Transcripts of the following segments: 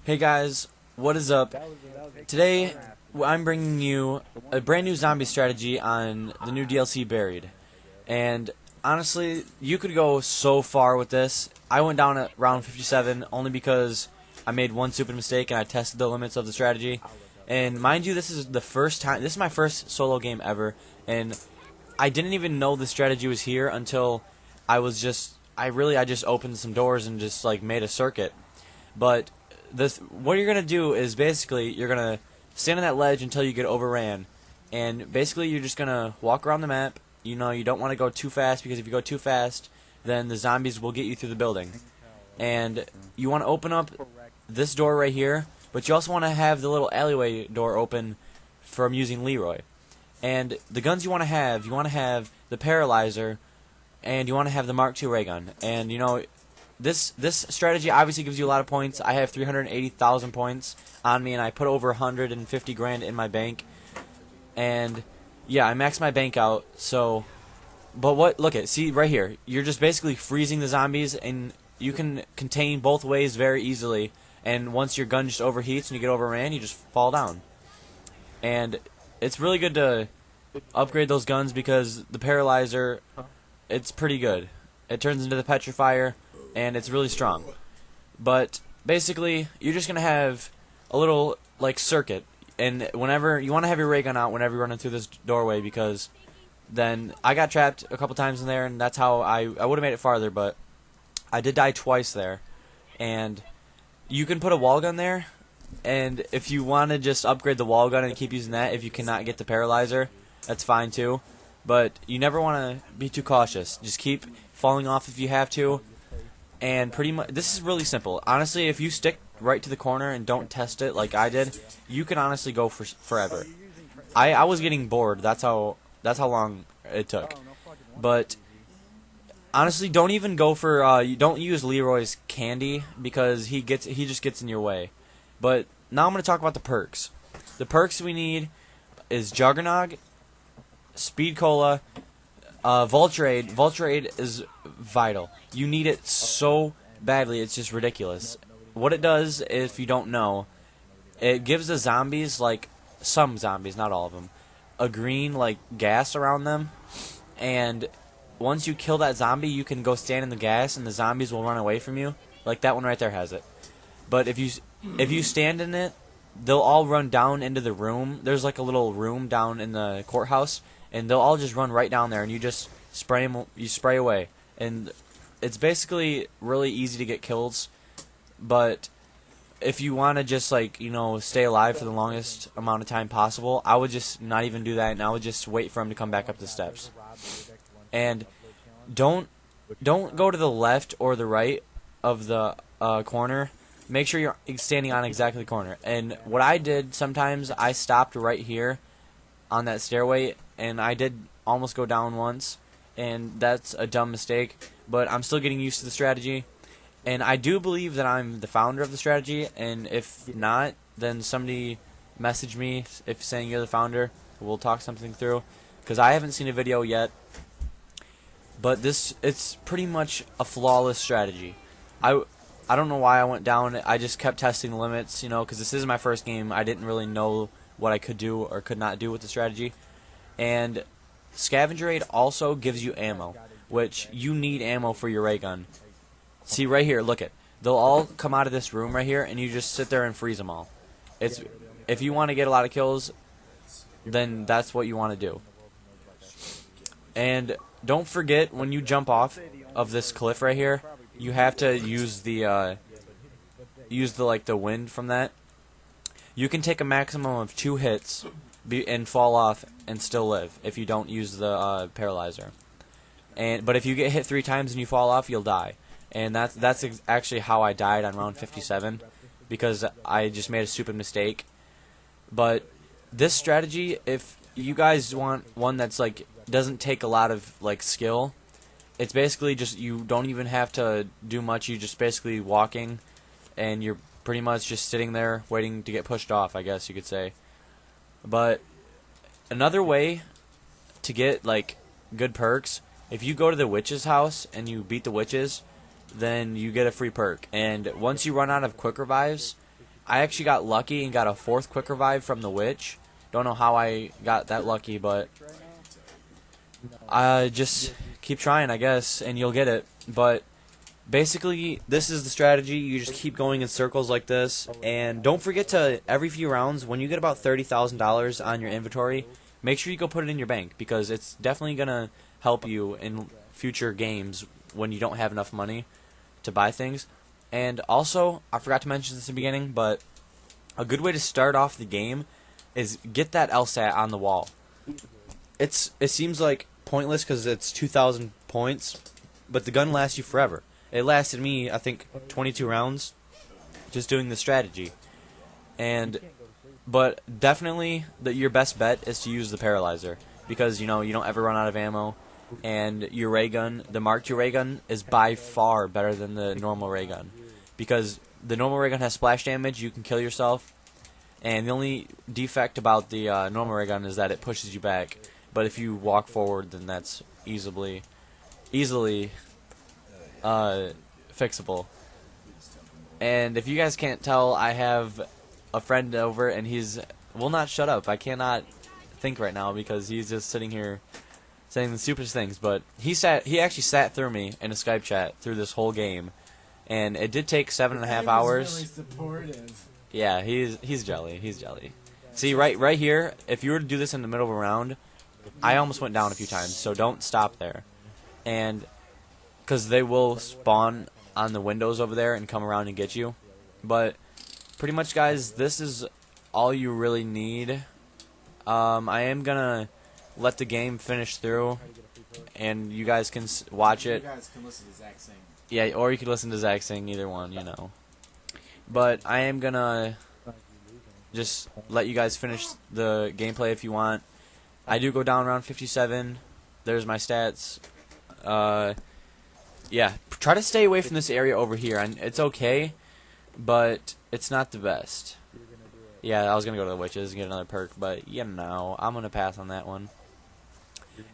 Hey guys, what is up? Today I'm bringing you a brand new zombie strategy on the new DLC Buried. And honestly, you could go so far with this. I went down at round 57 only because I made one stupid mistake and I tested the limits of the strategy. And mind you, this is my first solo game ever, and I didn't even know the strategy was here until I just opened some doors and just like made a circuit. But what you're gonna do is basically you're gonna stand on that ledge until you get overran, and basically you're just gonna walk around the map. You know, you don't want to go too fast, because if you go too fast, then the zombies will get you through the building. And you want to open up this door right here, but you also want to have the little alleyway door open from using Leroy. And the guns you want to have the Paralyzer, and you want to have the Mark II ray gun. And you know, this strategy obviously gives you a lot of points. I have 380,000 points on me, and I put over 150 grand in my bank. And yeah, I maxed my bank out. So, but see right here. You're just basically freezing the zombies, and you can contain both ways very easily. And once your gun just overheats and you get overran, you just fall down. And it's really good to upgrade those guns because the Paralyzer, it's pretty good. It turns into the Petrifier, and it's really strong. But basically, you're just gonna have a little like circuit, and whenever you want to have your ray gun out whenever you're running through this doorway, because then I got trapped a couple times in there, and that's how I would have made it farther, but I did die twice there. And you can put a wall gun there, and if you want to just upgrade the wall gun and keep using that, if you cannot get the Paralyzer, that's fine too. But you never want to be too cautious. Just keep falling off if you have to. And pretty much, this is really simple. Honestly, if you stick right to the corner and don't test it like I did, you can honestly go for forever. I was getting bored. That's how long it took. But honestly, don't even go for you don't use Leroy's candy, because he just gets in your way. But now I'm going to talk about the perks. The perks we need is Juggernog, Speed Cola, Vulture Aid. Vulture Aid is vital. You need it so badly, it's just ridiculous. What it does, if you don't know, it gives the zombies, like some zombies, not all of them, a green like gas around them, and once you kill that zombie, you can go stand in the gas and the zombies will run away from you. Like that one right there has it. But if you stand in it, they'll all run down into the room. There's like a little room down in the courthouse, and they'll all just run right down there, and you just spray them. You spray away, and it's basically really easy to get kills. But if you want to just like, you know, stay alive for the longest amount of time possible, I would just not even do that, and I would just wait for him to come back up the steps. And don't go to the left or the right of the corner. Make sure you're standing on exactly the corner. And what I did, sometimes I stopped right here on that stairway, and I did almost go down once, and that's a dumb mistake, but I'm still getting used to the strategy. And I do believe that I'm the founder of the strategy, and if not, then somebody message me if saying you're the founder. We'll talk something through, because I haven't seen a video yet. But it's pretty much a flawless strategy. I don't know why I went down. I just kept testing the limits, you know, because this is my first game. I didn't really know what I could do or could not do with the strategy. And Scavenger Aid also gives you ammo, which you need ammo for your ray gun. See right here, look it. They'll all come out of this room right here, and you just sit there and freeze them all. If you want to get a lot of kills, then that's what you want to do. And don't forget, when you jump off of this cliff right here, you have to use the wind from that. You can take a maximum of 2 hits and fall off and still live if you don't use the Paralyzer. But if you get hit 3 times and you fall off, you'll die. And that's actually how I died on round 57, because I just made a stupid mistake. But this strategy, if you guys want one that's like doesn't take a lot of like skill, it's basically just, you don't even have to do much. You just basically walking, and you're pretty much just sitting there waiting to get pushed off, I guess you could say. But another way to get like good perks, if you go to the witch's house and you beat the witches, then you get a free perk. And once you run out of quick revives, I actually got lucky and got a 4th quick revive from the witch. Don't know how I got that lucky, but just keep trying, I guess, and you'll get it. But basically, this is the strategy. You just keep going in circles like this, and don't forget to, every few rounds, when you get about $30,000 on your inventory, make sure you go put it in your bank, because it's definitely going to help you in future games when you don't have enough money to buy things. And also, I forgot to mention this in the beginning, but a good way to start off the game is get that LSAT on the wall. It seems like pointless because it's 2,000 points, but the gun lasts you forever. It lasted me, I think, 22 rounds just doing the strategy. But definitely your best bet is to use the paralyzer, because you don't ever run out of ammo, and your ray gun, the Mark II ray gun, is by far better than the normal ray gun, because the normal ray gun has splash damage, you can kill yourself, and the only defect about the normal ray gun is that it pushes you back. But if you walk forward, then that's easily fixable. And if you guys can't tell, I have a friend over, and he's will not shut up. I cannot think right now because he's just sitting here saying the stupidest things. But he actually sat through me in a Skype chat through this whole game, and it did take 7.5 hours. Really supportive. Yeah, he's jelly. He's jelly. See, right here, if you were to do this in the middle of a round, I almost went down a few times, so don't stop there. And because they will spawn on the windows over there and come around and get you. But pretty much, guys, this is all you really need. I am gonna let the game finish through, and you guys can watch it. You guys can listen to Zach sing. Yeah, or you could listen to Zach sing, either one, But I am gonna just let you guys finish the gameplay if you want. I do go down around 57. There's my stats. Yeah, try to stay away from this area over here. And it's okay, but it's not the best. Yeah, I was gonna go to the witches and get another perk, but I'm gonna pass on that one.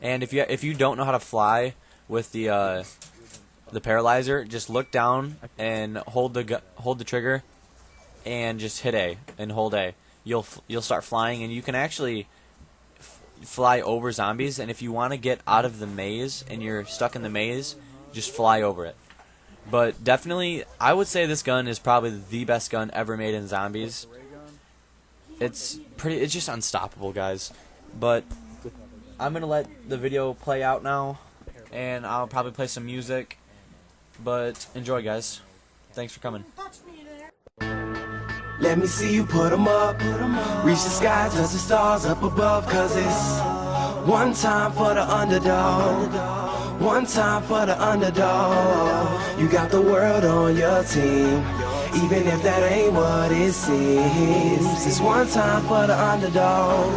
And if you don't know how to fly with the paralyzer, just look down and hold the trigger, and just hit A and hold A. You'll start flying, and you can actually fly over zombies. And if you want to get out of the maze and you're stuck in the maze, just fly over it. But definitely, I would say this gun is probably the best gun ever made in zombies. It's just unstoppable, guys. But I'm gonna let the video play out now, and I'll probably play some music. But enjoy, guys. Thanks for coming. Let me see you put 'em up. Reach the skies, touch the stars up above. Cause it's one time for the underdog. One time for the underdog. You got the world on your team, even if that ain't what it seems. It's one time for the underdog.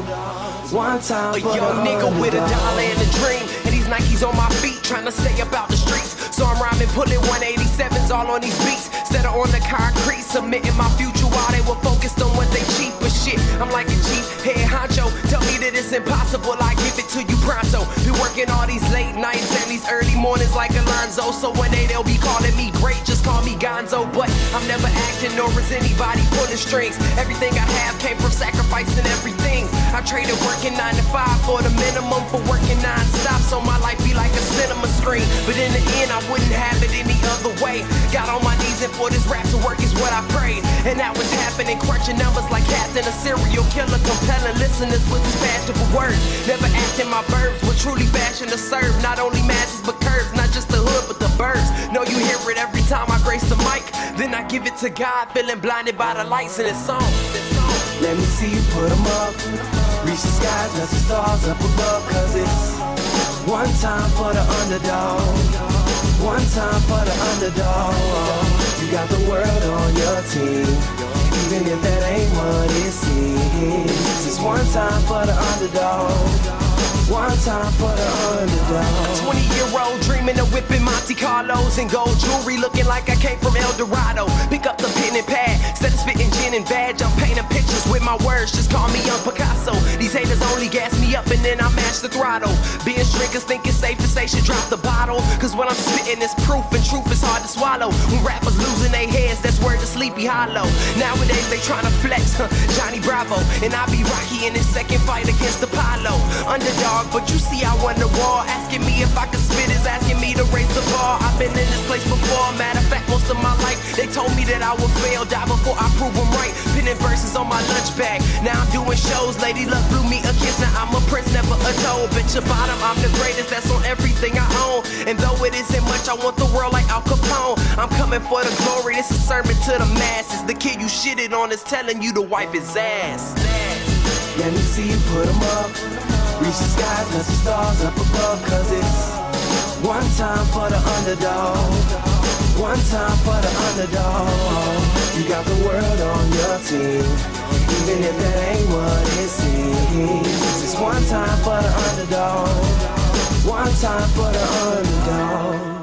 One time for the young nigga underdog. with $1 and a dream, and these Nikes on my feet, trying to stay about the streets. So I'm rhyming, pulling 187s all on these beats, instead of on the concrete, submitting my future while they were focused on what they cheap. But shit, I'm like a chief head honcho. Tell me that it's impossible, I give it to you pronto. Been working all these late nights and these early mornings like Alonzo. So one day they'll be calling me great, just call me Gonzo. But I'm never acting, nor is anybody pulling strings. Everything I have came from sacrificing everything. I traded working 9 to 5 for the minimum, for working non-stop, so my life be like a cinema screen. But in the end, I wouldn't have it any other way. Got on my knees, and for this rap to work is what I prayed. And that was happening, crunching numbers like Captain, a serial killer, compelling listeners with his fashionable words. Never acting my verbs, but truly fashion to serve not only masses but curves, not just the hood but the birds. Know you hear it every time I grace the mic, then I give it to God, feeling blinded by the lights in this song. Let me see you put 'em up. Reach the skies, touch the stars up above. Cause it's one time for the underdog. One time for the underdog. You got the world on your team, even if that ain't what it seems. It's one time for the underdog. One time for the underdog. 20-year-old dreaming of whipping Monte Carlos and gold jewelry, looking like I came from El Dorado. Pick up the pen and pad, instead of spitting gin and badge, I'm painting pictures with my words, just call me Young Picasso. These These haters only gas me up and then I mash the throttle. Being drinkers think it's safe to say should drop the bottle. Cause what I'm spitting is proof and truth is hard to swallow. When rappers losing their heads, that's word to Sleepy Hollow. Nowadays they tryna flex, Johnny Bravo. And I be Rocky in his second fight against Apollo. Underdog, but you see I won the war. Asking me if I could spit is asking me to raise the bar. I've been in this place before, matter of fact most of my life. They told me that I would fail, die before I prove them right. Pinning verses on my lunch bag, now I'm doing shows. Lady Luck blew me a kiss, now I'm a prince, never a toad. Bitch your bottom, I'm the greatest, that's on everything I own. And though it isn't much, I want the world like Al Capone. I'm coming for the glory, this is a sermon to the masses. The kid you shitted on is telling you to wipe his ass. Let me see you put 'em up. Reach the skies, touch the stars up above. Cause it's one time for the underdog. One time for the underdog. You got the world on your team, even if that ain't what it seems. It's one time for the underdog. One time for the underdog.